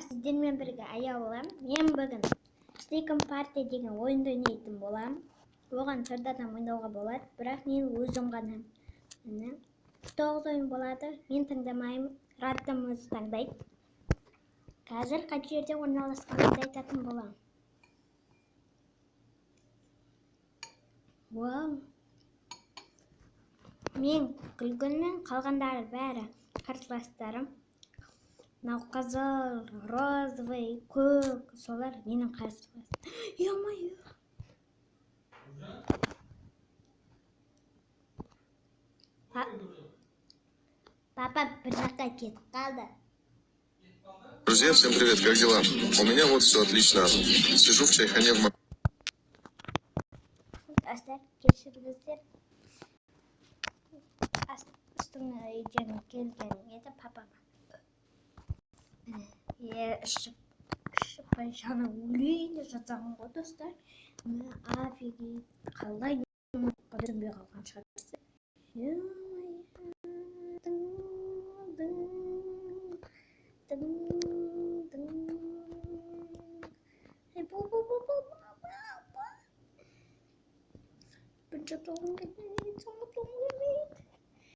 сіздермен бірге аял боламын. Мен бүгін Sleeping Party деген ойынды ойнайтын боламын. Оған төрт адам ойнауға болады, бірақ мен өзім ғана. 9 ойын болады. Мен таңдамаймын, рандом өзі таңдайды. Қазір қай жерде орналасқанымды айтатын боламын. Вау! Мен Гүлгүлмен, қалғандары бәрі қарсыластарым. Мынау қызыл, розовый, көк, солар менің қарсыластарым. Ё-моё! Папа бір жаққа кетіп қалды. Друзья, всем привет, как дела? У меня вот все отлично. Сижу в чайхане в Достар, кешіріңіздер. Үстіңе үйден келген еді папама. Ішіп жаны өлейін жатамын ғой, достар. Офигеть, қалай түсінбей қалған шығарсыз.